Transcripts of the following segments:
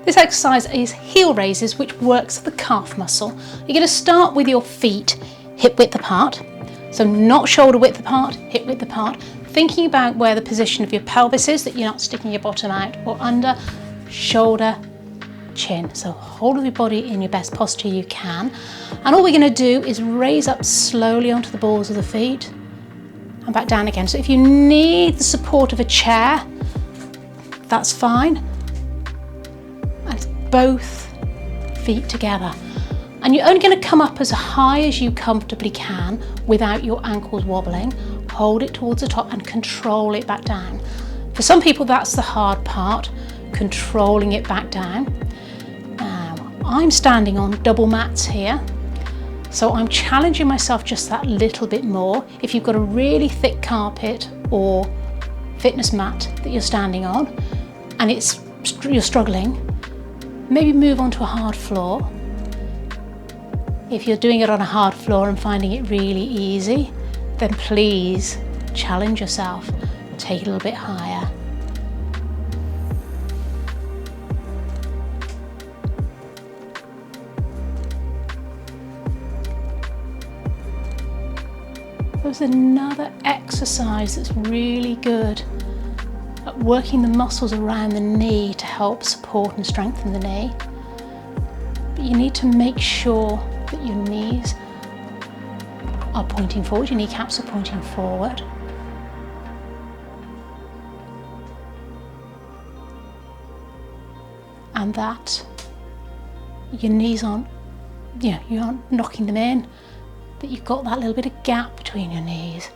This exercise is heel raises, which works the calf muscle. You're going to start with your feet hip width apart. So not shoulder width apart, hip width apart. Thinking about where the position of your pelvis is, that you're not sticking your bottom out or under, shoulder, chin. So hold your body in your best posture you can. And all we're going to do is raise up slowly onto the balls of the feet and back down again. So if you need the support of a chair, that's fine. And both feet together. And you're only going to come up as high as you comfortably can without your ankles wobbling. Hold it towards the top and control it back down. For some people, that's the hard part, controlling it back down. Now, I'm standing on double mats here, so I'm challenging myself just that little bit more. If you've got a really thick carpet or fitness mat that you're standing on and you're struggling, maybe move onto a hard floor. If you're doing it on a hard floor and finding it really easy, then please challenge yourself, take it a little bit higher. There's another exercise that's really good at working the muscles around the knee to help support and strengthen the knee. But you need to make sure that your knees are pointing forward, your kneecaps are pointing forward. And that your knees aren't, you aren't knocking them in, but you've got that little bit of gap between your knees.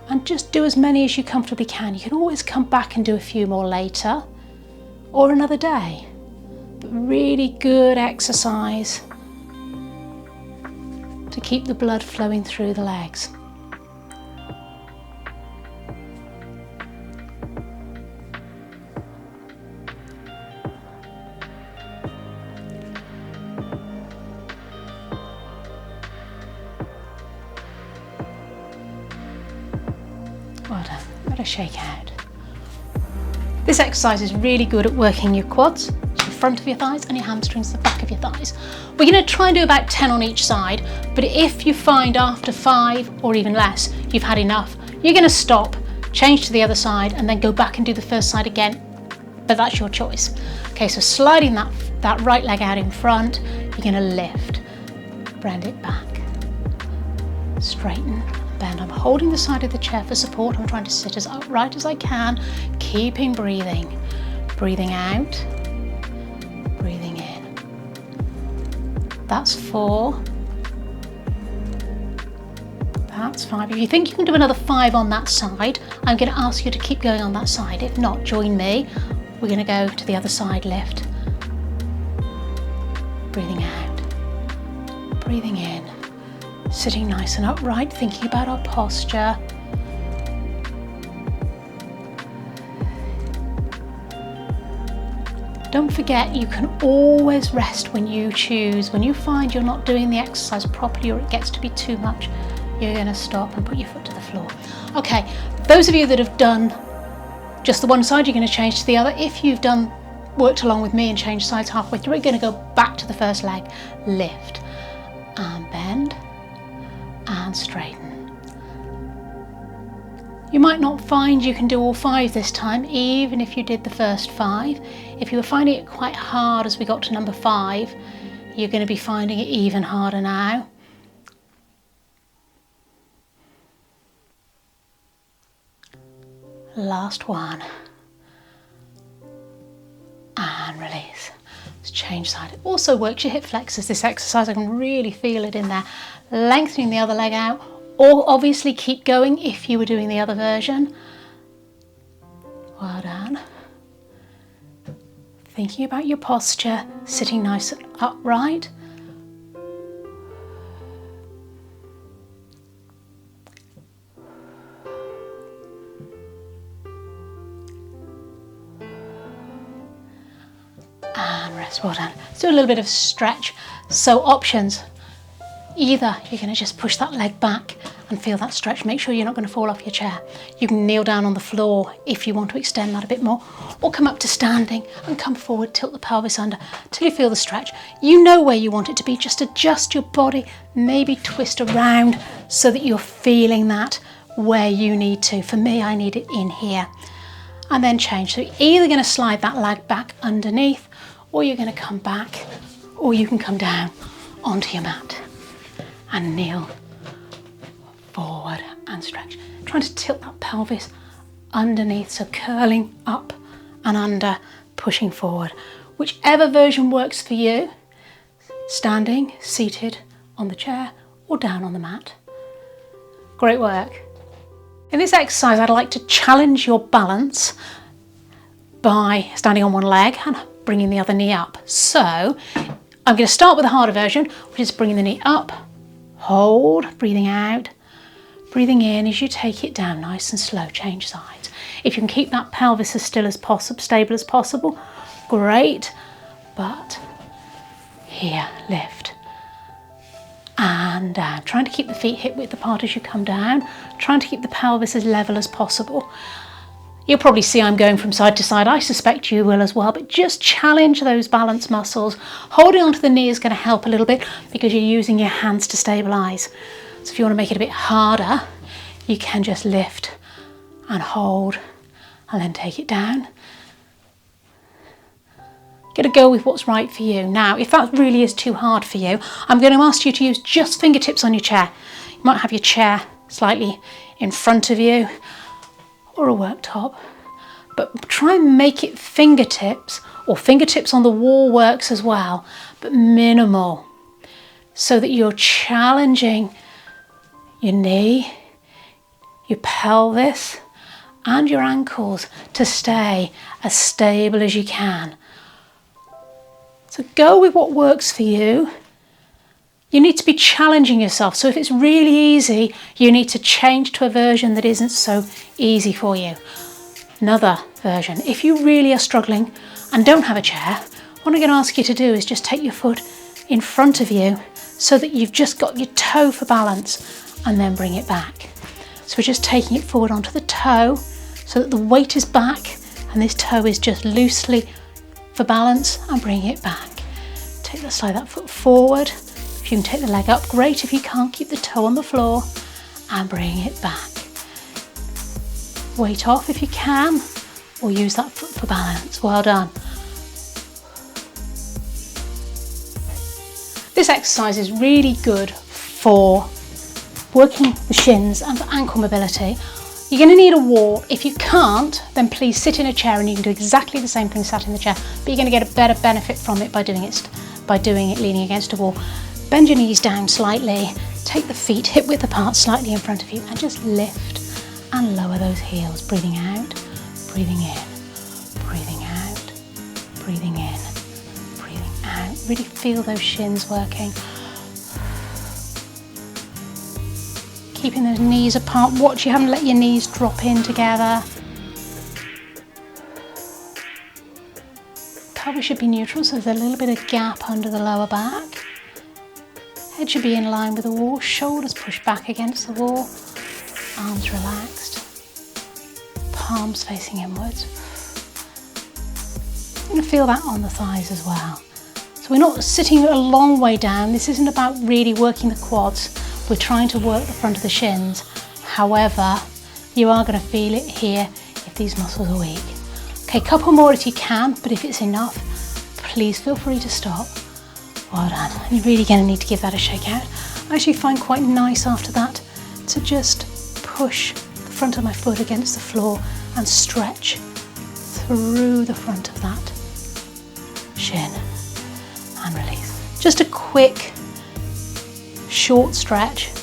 And just do as many as you comfortably can. You can always come back and do a few more later or another day. But really good exercise to keep the blood flowing through the legs. Well done, let us shake out. This exercise is really good at working your quads, the front of your thighs, and your hamstrings, the back of your thighs. We're going to try and do about 10 on each side, but if you find after 5 or even less you've had enough, you're going to stop, change to the other side, and then go back and do the first side again, but that's your choice. Okay, so sliding that right leg out in front, you're going to lift, bend it back, straighten, bend. I'm holding the side of the chair for support. I'm trying to sit as upright as I can, keeping breathing. Breathing out, breathing in. That's 4. That's 5. If you think you can do another 5 on that side, I'm going to ask you to keep going on that side. If not, join me. We're going to go to the other side, lift. Breathing out, breathing in. Sitting nice and upright, thinking about our posture. Don't forget, you can always rest when you choose. When you find you're not doing the exercise properly or it gets to be too much, you're going to stop and put your foot to the floor. Okay, those of you that have done just the one side, you're going to change to the other. If you've worked along with me and changed sides halfway through, you're going to go back to the first leg, lift and bend and straighten. You might not find you can do all 5 this time, even if you did the first 5. If you were finding it quite hard as we got to number 5, you're going to be finding it even harder now. Last one. And release. Let's change side. It also works your hip flexors, this exercise. I can really feel it in there. Lengthening the other leg out, or obviously keep going if you were doing the other version. Well done. Thinking about your posture, sitting nice and upright. And rest. Well done. Let's do a little bit of stretch. So options. Either you're going to just push that leg back and feel that stretch. Make sure you're not going to fall off your chair. You can kneel down on the floor if you want to extend that a bit more, or come up to standing and come forward, tilt the pelvis under till you feel the stretch. You know where you want it to be, just adjust your body, maybe twist around so that you're feeling that where you need to. For me, I need it in here. And then change. So you're either going to slide that leg back underneath, or you're going to come back, or you can come down onto your mat and kneel forward and stretch. Trying to tilt that pelvis underneath, so curling up and under, pushing forward. Whichever version works for you, standing, seated on the chair, or down on the mat. Great work. In this exercise, I'd like to challenge your balance by standing on one leg and bringing the other knee up. So I'm going to start with the harder version, which is bringing the knee up, hold, breathing out, breathing in as you take it down, nice and slow, change sides. If you can keep that pelvis as still as possible, stable as possible, great. But here, lift and down, trying to keep the feet hip width apart as you come down, trying to keep the pelvis as level as possible. You'll probably see I'm going from side to side. I suspect you will as well, but just challenge those balance muscles. Holding onto the knee is going to help a little bit because you're using your hands to stabilize. So if you want to make it a bit harder, you can just lift and hold and then take it down. Got to go with what's right for you. Now, if that really is too hard for you, I'm going to ask you to use just fingertips on your chair. You might have your chair slightly in front of you or a worktop, but try and make it fingertips, or fingertips on the wall works as well, but minimal, so that you're challenging your knee, your pelvis, and your ankles to stay as stable as you can. So go with what works for you. You need to be challenging yourself. So if it's really easy, you need to change to a version that isn't so easy for you. Another version. If you really are struggling and don't have a chair, what I'm going to ask you to do is just take your foot in front of you so that you've just got your toe for balance, and then bring it back. So we're just taking it forward onto the toe so that the weight is back and this toe is just loosely for balance, and bring it back. Slide that foot forward. If you can take the leg up, great. If you can't, keep the toe on the floor and bring it back. Weight off if you can, or use that foot for balance. Well done. This exercise is really good for working the shins and for ankle mobility. You're going to need a wall. If you can't, then please sit in a chair and you can do exactly the same thing sat in the chair, but you're going to get a better benefit from it by doing it leaning against a wall. Bend your knees down slightly, take the feet hip width apart slightly in front of you, and just lift and lower those heels, breathing out, breathing in, breathing out, breathing in, breathing out. Really feel those shins working. Keeping those knees apart. Watch you haven't let your knees drop in together. Pelvis should be neutral, so there's a little bit of gap under the lower back. Head should be in line with the wall, shoulders pushed back against the wall, arms relaxed, palms facing inwards. You're going to feel that on the thighs as well. So we're not sitting a long way down. This isn't about really working the quads. We're trying to work the front of the shins. However, you are going to feel it here if these muscles are weak. Okay, couple more if you can, but if it's enough, please feel free to stop. Well done. And you're really going to need to give that a shake out. I actually find quite nice after that to just push the front of my foot against the floor and stretch through the front of that shin and release. Just a quick short stretch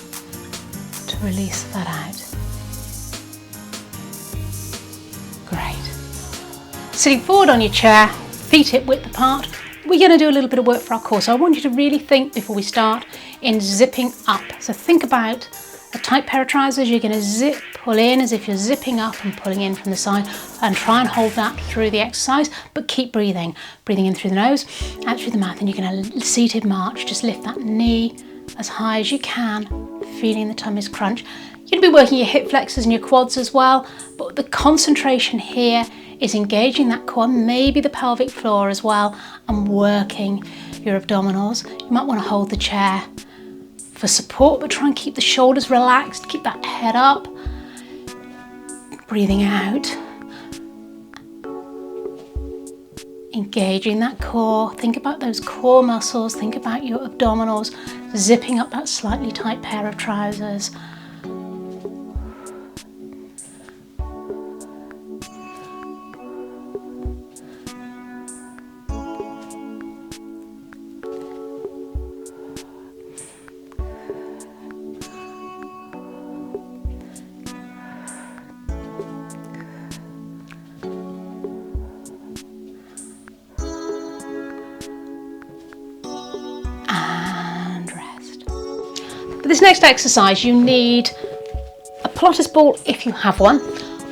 to release that out. Great. Sitting forward on your chair, feet hip width apart, we're going to do a little bit of work for our core. So I want you to really think before we start in zipping up. So think about a tight pair of trousers. You're going to zip, pull in as if you're zipping up and pulling in from the side, and try and hold that through the exercise, but keep breathing. Breathing in through the nose, out through the mouth, and you're going to seated march. Just lift that knee as high as you can, feeling the tummies crunch. You're going to be working your hip flexors and your quads as well, but the concentration here is engaging that core, maybe the pelvic floor as well, and working your abdominals. You might want to hold the chair for support, but try and keep the shoulders relaxed, keep that head up. Breathing out. Engaging that core. Think about those core muscles, think about your abdominals, zipping up that slightly tight pair of trousers. For this next exercise, you need a Pilates ball if you have one,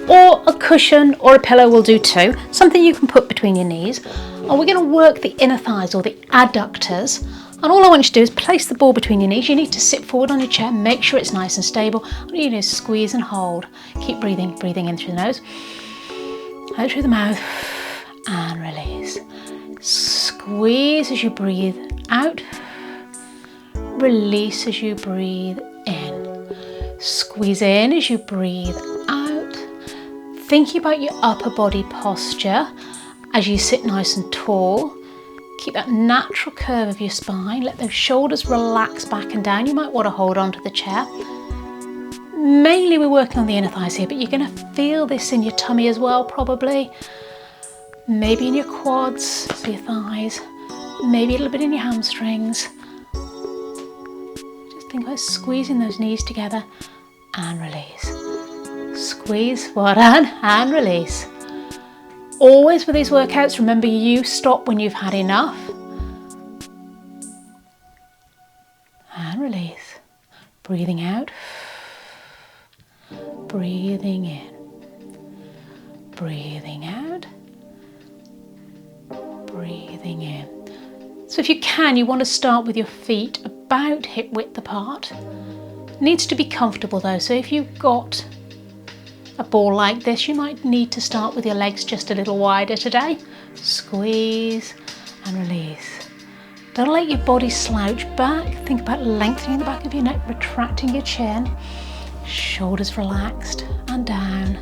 or a cushion or a pillow will do too, something you can put between your knees. And we're going to work the inner thighs or the adductors. And all I want you to do is place the ball between your knees. You need to sit forward on your chair, make sure it's nice and stable. All you do is squeeze and hold. Keep breathing, breathing in through the nose, out through the mouth, and release. Squeeze as you breathe out. Release as you breathe in. Squeeze in as you breathe out. Thinking about your upper body posture as you sit nice and tall. Keep that natural curve of your spine. Let those shoulders relax back and down. You might want to hold on to the chair. Mainly we're working on the inner thighs here, but you're going to feel this in your tummy as well, probably. Maybe in your quads, so your thighs. Maybe a little bit in your hamstrings. Think about squeezing those knees together and release. Squeeze, well done, and release. Always with these workouts, remember you stop when you've had enough. And release. Breathing out. Breathing in. Breathing out. Breathing in. So if you can, you want to start with your feet about hip width apart. Needs to be comfortable though, so if you've got a ball like this, you might need to start with your legs just a little wider today. Squeeze and release. Don't let your body slouch back. Think about lengthening the back of your neck, retracting your chin, shoulders relaxed and down.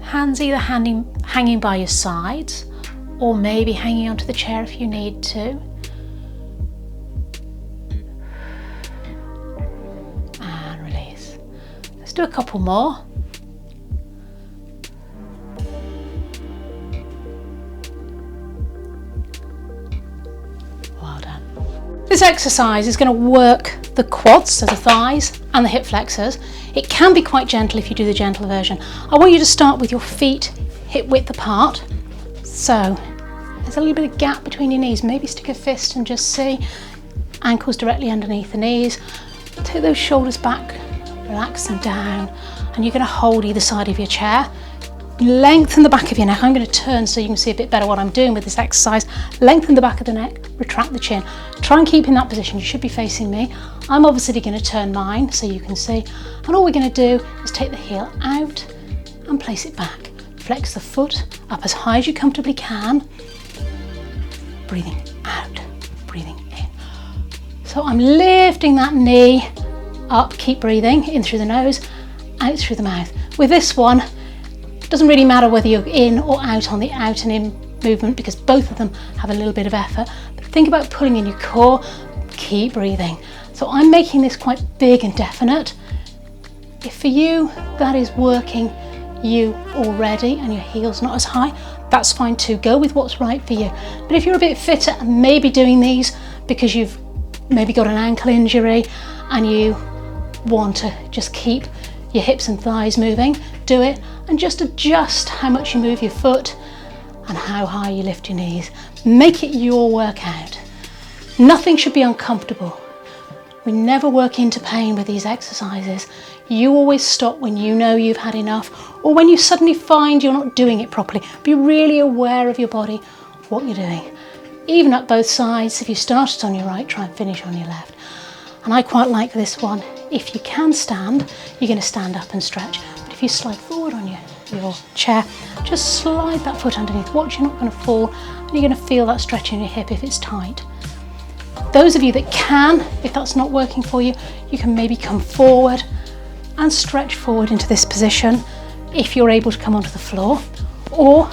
Hands either hanging by your sides or maybe hanging onto the chair if you need to. And release. Let's do a couple more. Well done. This exercise is going to work the quads, so the thighs, and the hip flexors. It can be quite gentle if you do the gentle version. I want you to start with your feet hip width apart. So there's a little bit of gap between your knees. Maybe stick a fist and just see. Ankles directly underneath the knees. Take those shoulders back, relax them down, and you're going to hold either side of your chair. Lengthen the back of your neck. I'm going to turn so you can see a bit better what I'm doing with this exercise. Lengthen the back of the neck, retract the chin. Try and keep in that position. You should be facing me. I'm obviously going to turn mine so you can see. And all we're going to do is take the heel out and place it back. Flex the foot up as high as you comfortably can. Breathing out, breathing in. So I'm lifting that knee up, keep breathing in through the nose, out through the mouth. With this one, it doesn't really matter whether you're in or out on the out and in movement because both of them have a little bit of effort. But think about pulling in your core, keep breathing. So I'm making this quite big and definite. If for you that is working you already and your heel's not as high, that's fine too. Go with what's right for you. But if you're a bit fitter and maybe doing these because you've maybe got an ankle injury and you want to just keep your hips and thighs moving, do it and just adjust how much you move your foot and how high you lift your knees. Make it your workout. Nothing should be uncomfortable. We never work into pain with these exercises. You always stop when you know you've had enough or when you suddenly find you're not doing it properly. Be really aware of your body, what you're doing. Even up both sides. If you started on your right, try and finish on your left. And I quite like this one. If you can stand, you're going to stand up and stretch. But if you slide forward on your chair, just slide that foot underneath. Watch, you're not going to fall, and you're going to feel that stretch in your hip if it's tight. Those of you that can, if that's not working for you, you can maybe come forward and stretch forward into this position if you're able to come onto the floor, or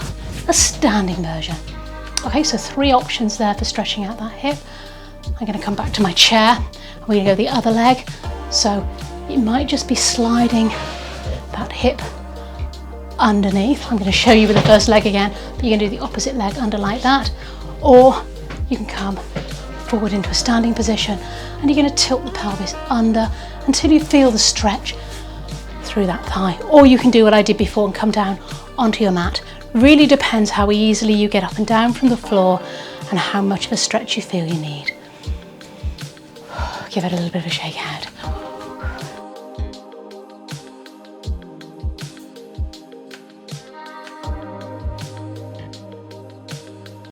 a standing version. Okay, so 3 options there for stretching out that hip. I'm going to come back to my chair, and we're going to go the other leg. So it might just be sliding that hip underneath. I'm going to show you with the first leg again, but you're going to do the opposite leg under like that, or you can come forward into a standing position, and you're going to tilt the pelvis under until you feel the stretch through that thigh. Or you can do what I did before and come down onto your mat. Really depends how easily you get up and down from the floor and how much of a stretch you feel you need. Give it a little bit of a shake out.